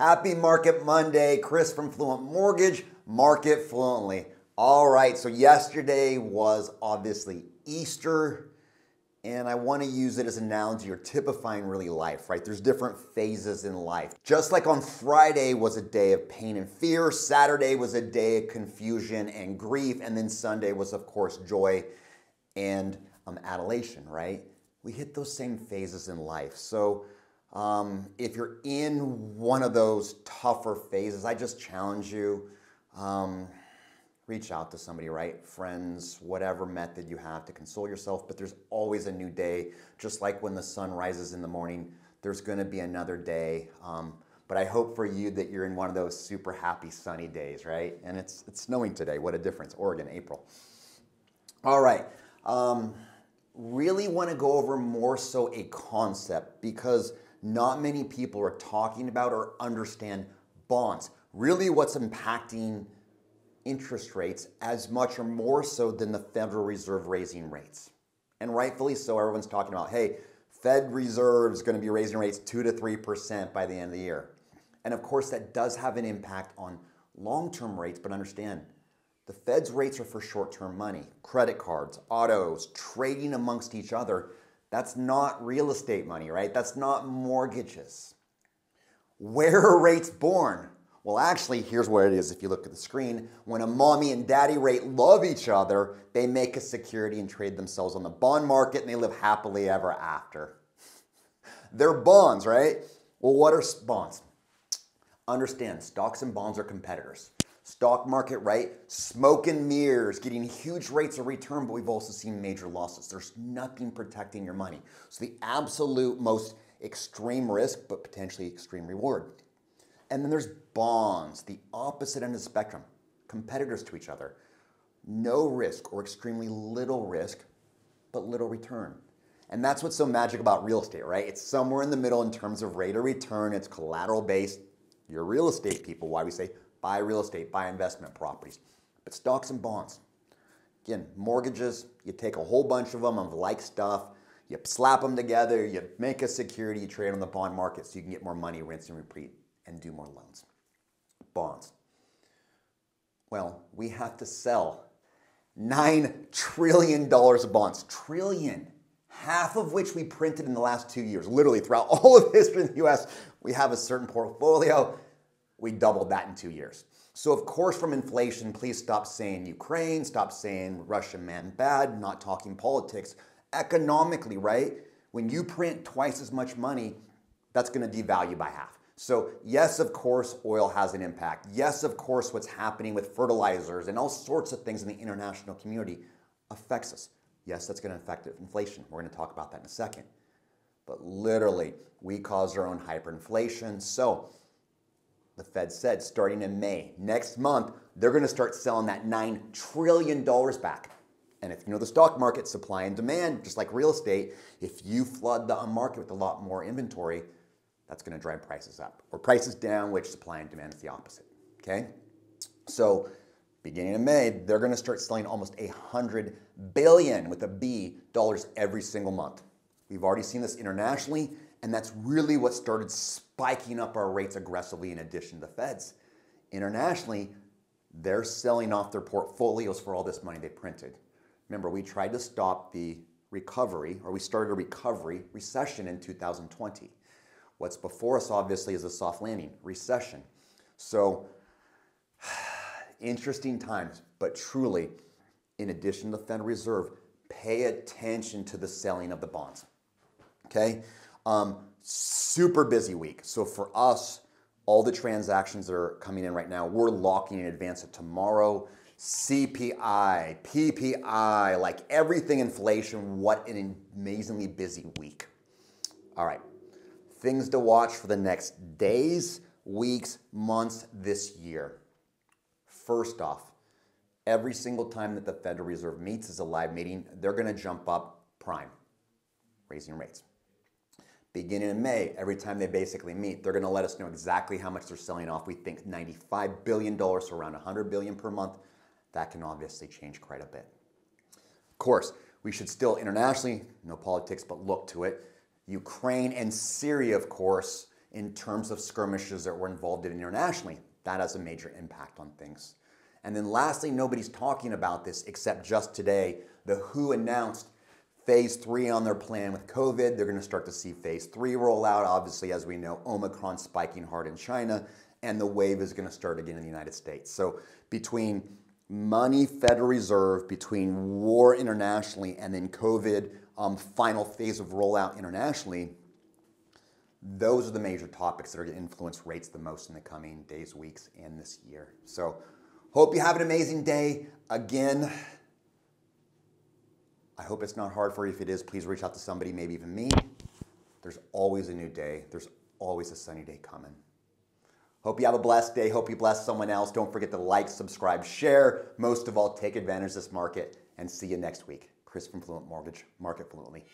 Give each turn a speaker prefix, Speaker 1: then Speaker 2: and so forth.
Speaker 1: Happy Market Monday. Chris from Fluent Mortgage, market fluently. All right, so yesterday was obviously Easter, and I want to use it as an analogy or typifying really life, right? There's different phases in life. Just like on Friday was a day of pain and fear, Saturday was a day of confusion and grief, and then Sunday was, of course, joy and adulation, right? We hit those same phases in life. So if you're in one of those tougher phases, I just challenge you, reach out to somebody, right? Friends, whatever method you have to console yourself, but there's always a new day. Just like when the sun rises in the morning, there's gonna be another day. But I hope for you that you're in one of those super happy sunny days, right? And it's snowing today, what a difference, Oregon, April. All right, really wanna go over more so a concept because not many people are talking about or understand bonds. Really what's impacting interest rates as much or more so than the Federal Reserve raising rates. And rightfully so, everyone's talking about, hey, Fed Reserve is going to be raising rates 2 to 3% by the end of the year. And of course, that does have an impact on long-term rates, but understand, the Fed's rates are for short-term money, credit cards, autos, trading amongst each other. That's not real estate money, right? That's not mortgages. Where are rates born? Well, actually, here's what it is if you look at the screen. When a mommy and daddy rate love each other, they make a security and trade themselves on the bond market and they live happily ever after. They're bonds, right? Well, what are bonds? Understand, stocks and bonds are competitors. Stock market, right? Smoke and mirrors, getting huge rates of return, but we've also seen major losses. There's nothing protecting your money. So the absolute most extreme risk, but potentially extreme reward. And then there's bonds, the opposite end of the spectrum, competitors to each other. No risk or extremely little risk, but little return. And that's what's so magic about real estate, right? It's somewhere in the middle in terms of rate of return. It's collateral based. You're real estate people, why we say buy real estate, buy investment properties. But stocks and bonds, again, mortgages, you take a whole bunch of them of like stuff, you slap them together, you make a security, you trade on the bond market so you can get more money, rinse and repeat, and do more loans. Bonds. Well, we have to sell $9 trillion of bonds. Trillion. Half of which we printed in the last 2 years. Literally throughout all of history in the US, we have a certain portfolio. We doubled that in 2 years. So of course from inflation, please stop saying Ukraine, stop saying Russia man bad, not talking politics. Economically, right? When you print twice as much money, that's gonna devalue by half. So yes, of course, oil has an impact. Yes, of course, what's happening with fertilizers and all sorts of things in the international community affects us. Yes, that's going to affect inflation. We're going to talk about that in a second. But literally, we caused our own hyperinflation. So the Fed said starting in May, next month, they're going to start selling that $9 trillion back. And if you know the stock market, supply and demand, just like real estate, if you flood the market with a lot more inventory, that's going to drive prices up, or prices down, which supply and demand is the opposite, okay? So beginning of May, they're going to start selling almost $100 billion with a B dollars every single month. We've already seen this internationally, and that's really what started spiking up our rates aggressively in addition to the Feds. Internationally, they're selling off their portfolios for all this money they printed. Remember, we tried to stop the recovery, or we started a recovery recession in 2020. What's before us, obviously, is a soft landing, recession. So, interesting times, but truly, in addition to the Federal Reserve, pay attention to the selling of the bonds, okay? Super busy week. So for us, all the transactions that are coming in right now, we're locking in advance of tomorrow. CPI, PPI, like everything inflation, what an amazingly busy week. All right. Things to watch for the next days, weeks, months, this year. First off, every single time that the Federal Reserve meets as a live meeting, they're going to jump up prime, raising rates. Beginning in May, every time they basically meet, they're going to let us know exactly how much they're selling off. We think $95 billion, so around $100 billion per month. That can obviously change quite a bit. Of course, we should still internationally, no politics, but look to it. Ukraine and Syria, of course, in terms of skirmishes that we're involved in internationally. That has a major impact on things. And then lastly, nobody's talking about this except just today. The WHO announced phase 3 on their plan with COVID. They're going to start to see phase 3 roll out. Obviously, as we know, Omicron spiking hard in China, and the wave is going to start again in the United States. So between money, Federal Reserve, between war internationally, and then COVID, final phase of rollout internationally, those are the major topics that are going to influence rates the most in the coming days, weeks, and this year. So hope you have an amazing day. Again, I hope it's not hard for you. If it is, please reach out to somebody, maybe even me. There's always a new day. There's always a sunny day coming. Hope you have a blessed day. Hope you bless someone else. Don't forget to like, subscribe, share. Most of all, take advantage of this market, and see you next week. Chris from Fluent Mortgage, Market Fluently.